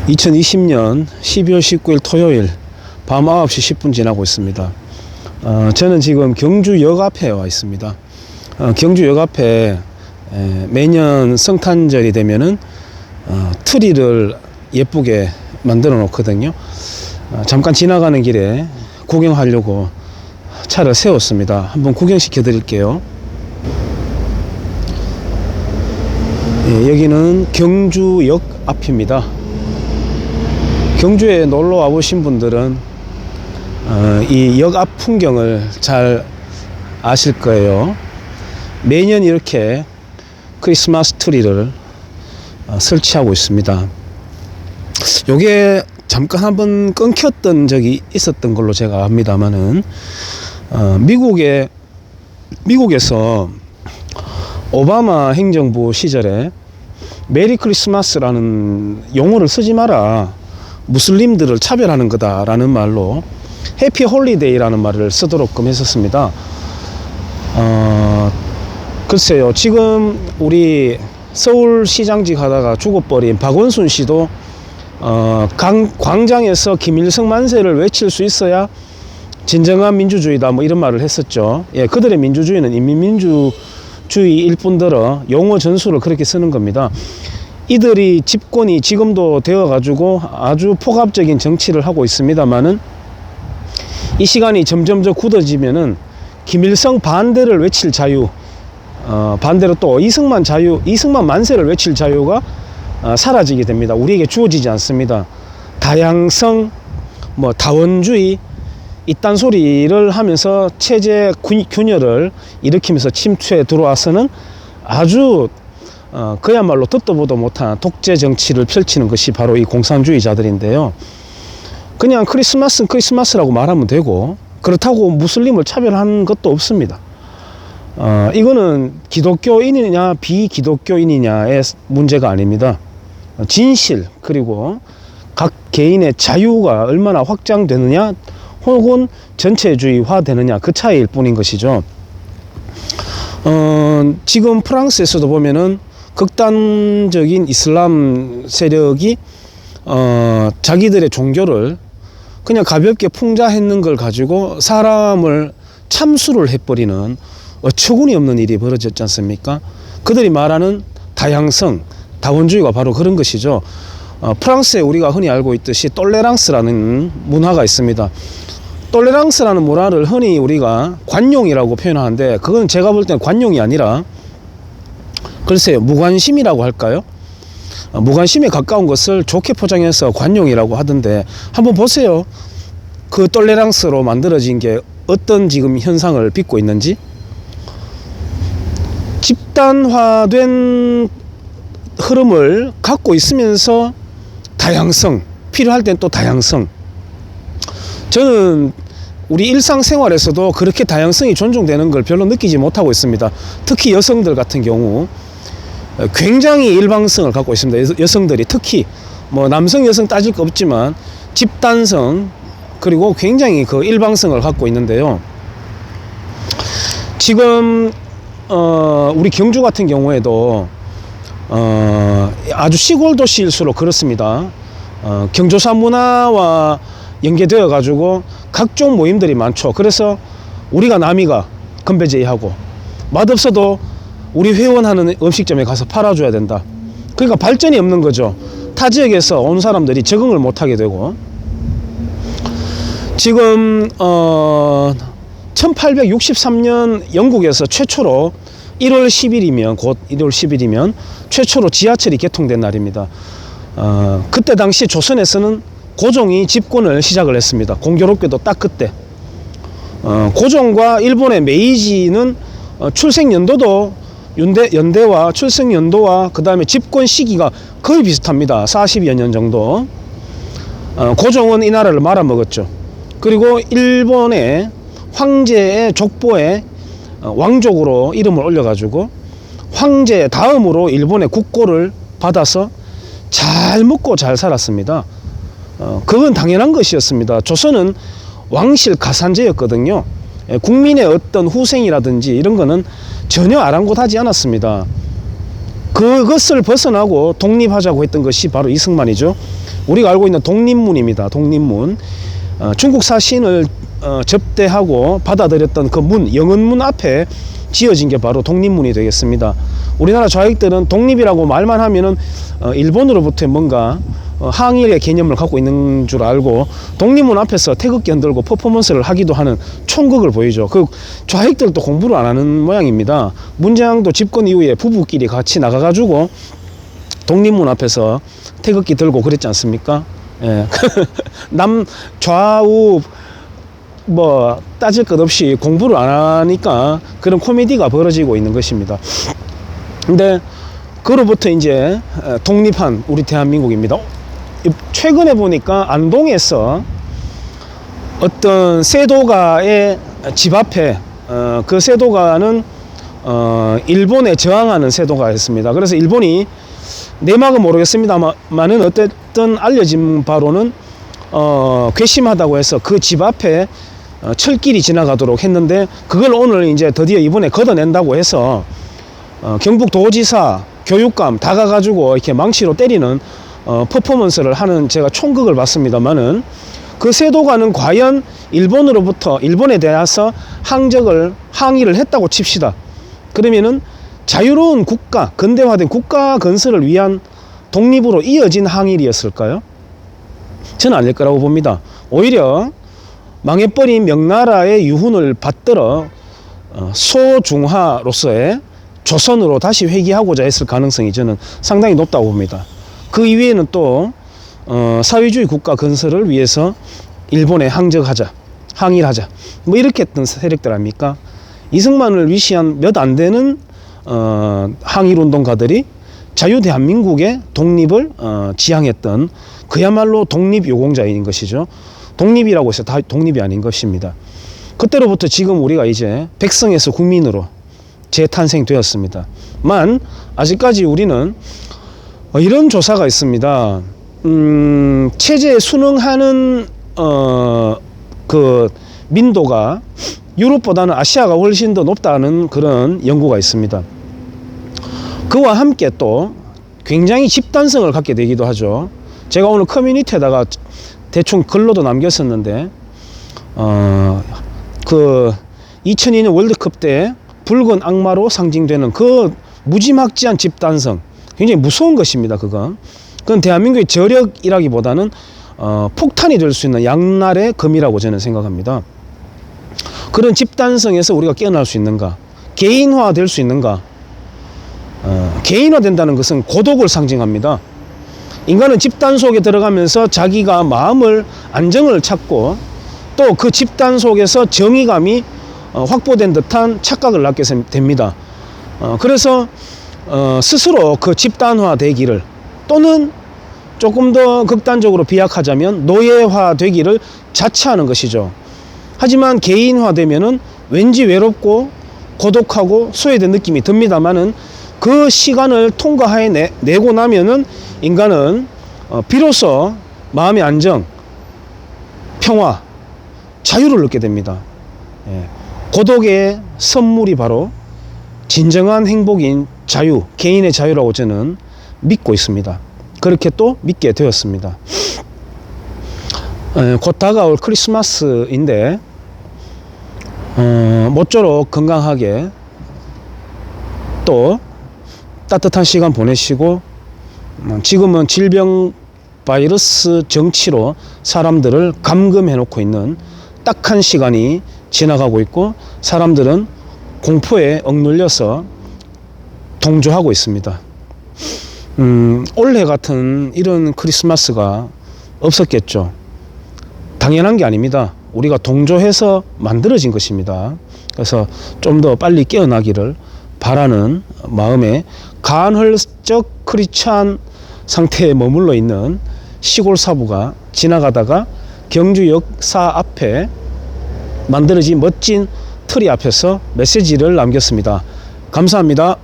2020년 12월 19일 토요일 밤 9시 10분 지나고 있습니다. 저는 지금 경주역 앞에 와 있습니다. 경주역 앞에 매년 성탄절이 되면은 트리를 예쁘게 만들어 놓거든요. 잠깐 지나가는 길에 구경하려고 차를 세웠습니다. 한번 구경시켜 드릴게요. 여기는 경주역 앞입니다. 경주에 놀러 와보신 분들은 이 역 앞 풍경을 잘 아실 거예요. 매년 이렇게 크리스마스 트리를 설치하고 있습니다. 요게 잠깐 한번 끊겼던 적이 있었던 걸로 제가 압니다만은 미국에서 오바마 행정부 시절에 메리 크리스마스라는 용어를 쓰지 마라, 무슬림들을 차별하는 거다라는 말로 해피 홀리데이라는 말을 쓰도록끔 했었습니다. 글쎄요, 지금 우리 서울시장직 하다가 죽어버린 박원순 씨도 광장에서 김일성 만세를 외칠 수 있어야 진정한 민주주의다, 뭐 이런 말을 했었죠. 예, 그들의 민주주의는 인민민주주의일 뿐더러 용어 전술을 그렇게 쓰는 겁니다. 이들이 집권이 지금도 되어 가지고 아주 폭압적인 정치를 하고 있습니다만은 이 시간이 점점 더 굳어지면은 김일성 반대를 외칠 자유, 반대로 또 이승만 만세를 외칠 자유가 사라지게 됩니다. 우리에게 주어지지 않습니다. 다양성, 다원주의 이딴 소리를 하면서 체제 균열을 일으키면서 침투해 들어와서는 아주 그야말로 듣도 보도 못한 독재 정치를 펼치는 것이 바로 이 공산주의자들인데요. 그냥 크리스마스는 크리스마스라고 말하면 되고, 그렇다고 무슬림을 차별하는 것도 없습니다. 이거는 기독교인이냐 비기독교인이냐의 문제가 아닙니다. 진실, 그리고 각 개인의 자유가 얼마나 확장되느냐 혹은 전체주의화 되느냐, 그 차이일 뿐인 것이죠. 지금 프랑스에서도 보면은 극단적인 이슬람 세력이 자기들의 종교를 그냥 가볍게 풍자했는 걸 가지고 사람을 참수를 해버리는 어처구니 없는 일이 벌어졌지 않습니까? 그들이 말하는 다양성, 다원주의가 바로 그런 것이죠. 프랑스에 우리가 흔히 알고 있듯이 똘레랑스라는 문화가 있습니다. 똘레랑스라는 문화를 흔히 우리가 관용이라고 표현하는데, 그건 제가 볼 때는 관용이 아니라 글쎄요, 무관심이라고 할까요? 무관심에 가까운 것을 좋게 포장해서 관용이라고 하던데, 한번 보세요. 그 똘레랑스로 만들어진 게 어떤 지금 현상을 빚고 있는지. 집단화된 흐름을 갖고 있으면서 다양성, 필요할 땐 또 다양성. 저는 우리 일상생활에서도 그렇게 다양성이 존중되는 걸 별로 느끼지 못하고 있습니다. 특히 여성들 같은 경우 굉장히 일방성을 갖고 있습니다. 여성들이 특히 남성 여성 따질 거 없지만 집단성, 그리고 굉장히 그 일방성을 갖고 있는데요. 지금 우리 경주 같은 경우에도 아주 시골 도시일수록 그렇습니다. 경조사 문화와 연계되어 가지고 각종 모임들이 많죠. 그래서 우리가 남이가 건배제의하고, 맛없어도 우리 회원하는 음식점에 가서 팔아줘야 된다. 그러니까 발전이 없는 거죠. 타 지역에서 온 사람들이 적응을 못하게 되고, 지금 1863년 영국에서 최초로 1월 10일이면 곧 1월 10일이면 최초로 지하철이 개통된 날입니다. 그때 당시 조선에서는 고종이 집권을 시작을 했습니다. 공교롭게도 딱 그때. 고종과 일본의 메이지는 출생연도도 연대와 출생연도와 그 다음에 집권 시기가 거의 비슷합니다. 40여 년 정도. 고종은 이 나라를 말아먹었죠. 그리고 일본의 황제의 족보에 왕족으로 이름을 올려가지고 황제 다음으로 일본의 국고를 받아서 잘 먹고 잘 살았습니다. 그건 당연한 것이었습니다. 조선은 왕실 가산제였거든요. 국민의 어떤 후생이라든지 이런 거는 전혀 아랑곳하지 않았습니다. 그것을 벗어나고 독립하자고 했던 것이 바로 이승만이죠. 우리가 알고 있는 독립문입니다. 독립문. 중국 사신을 접대하고 받아들였던 그 문, 영은문 앞에 지어진 게 바로 독립문이 되겠습니다. 우리나라 좌익들은 독립이라고 말만 하면은 일본으로부터 뭔가 항일의 개념을 갖고 있는 줄 알고 독립문 앞에서 태극기 흔들고 퍼포먼스를 하기도 하는 총극을 보이죠. 그 좌익들도 공부를 안 하는 모양입니다. 문재왕도 집권 이후에 부부끼리 같이 나가가지고 독립문 앞에서 태극기 들고 그랬지 않습니까? 예. 남 좌우 뭐 따질 것 없이 공부를 안 하니까 그런 코미디가 벌어지고 있는 것입니다. 근데 그로부터 이제 독립한 우리 대한민국입니다. 최근에 보니까 안동에서 어떤 세도가의 집 앞에 그 세도가는 일본에 저항하는 세도가였습니다. 그래서 일본이 내막은 모르겠습니다만은 어쨌든 알려진 바로는 괘씸하다고 해서 그 집 앞에 철길이 지나가도록 했는데 그걸 오늘 이제 드디어 이번에 걷어낸다고 해서 경북도지사 교육감 다 가가지고 이렇게 망치로 때리는 퍼포먼스를 하는 제가 총극을 봤습니다만은 그 세도가는 과연 일본에 대해서 항의를 했다고 칩시다. 그러면은 자유로운 국가, 근대화된 국가 건설을 위한 독립으로 이어진 항일이었을까요? 저는 아닐 거라고 봅니다. 오히려 망해버린 명나라의 유훈을 받들어 소중화로서의 조선으로 다시 회귀하고자 했을 가능성이 저는 상당히 높다고 봅니다. 그 이외에는 또 사회주의 국가 건설을 위해서 일본에 항일하자 뭐 이렇게 했던 세력들 아닙니까? 이승만을 위시한 몇 안 되는 항일운동가들이 자유대한민국의 독립을 지향했던 그야말로 독립유공자인 것이죠. 독립이라고 해서 다 독립이 아닌 것입니다. 그때로부터 지금 우리가 이제 백성에서 국민으로 재탄생되었습니다. 만 아직까지 우리는 이런 조사가 있습니다. 체제에 순응하는 그 민도가 유럽보다는 아시아가 훨씬 더 높다는 그런 연구가 있습니다. 그와 함께 또 굉장히 집단성을 갖게 되기도 하죠. 제가 오늘 커뮤니티에다가 대충 글로도 남겼었는데 그 2002년 월드컵 때 붉은 악마로 상징되는 그 무지막지한 집단성, 굉장히 무서운 것입니다. 그건 대한민국의 저력이라기보다는 폭탄이 될 수 있는 양날의 검이라고 저는 생각합니다. 그런 집단성에서 우리가 깨어날 수 있는가? 개인화될 수 있는가? 개인화된다는 것은 고독을 상징합니다. 인간은 집단 속에 들어가면서 자기가 안정을 찾고 또 그 집단 속에서 정의감이 확보된 듯한 착각을 갖게 됩니다. 그래서 스스로 그 집단화되기를 또는 조금 더 극단적으로 비약하자면 노예화되기를 자처하는 것이죠. 하지만 개인화되면은 왠지 외롭고 고독하고 소외된 느낌이 듭니다만은 그 시간을 통과해내고 나면은 인간은 비로소 마음의 안정, 평화, 자유를 얻게 됩니다. 고독의 선물이 바로 진정한 행복인 자유, 개인의 자유라고 저는 믿고 있습니다. 그렇게 또 믿게 되었습니다. 곧 다가올 크리스마스인데 모쪼록 건강하게 또 따뜻한 시간 보내시고 지금은 질병 바이러스 정치로 사람들을 감금해 놓고 있는 딱한 시간이 지나가고 있고 사람들은 공포에 억눌려서 동조하고 있습니다. 올해 같은 이런 크리스마스가 없었겠죠. 당연한 게 아닙니다. 우리가 동조해서 만들어진 것입니다. 그래서 좀 더 빨리 깨어나기를 바라는 마음에 간헐적 크리스찬 상태에 머물러 있는 시골 사부가 지나가다가 경주 역사 앞에 만들어진 멋진 트리 앞에서 메시지를 남겼습니다. 감사합니다.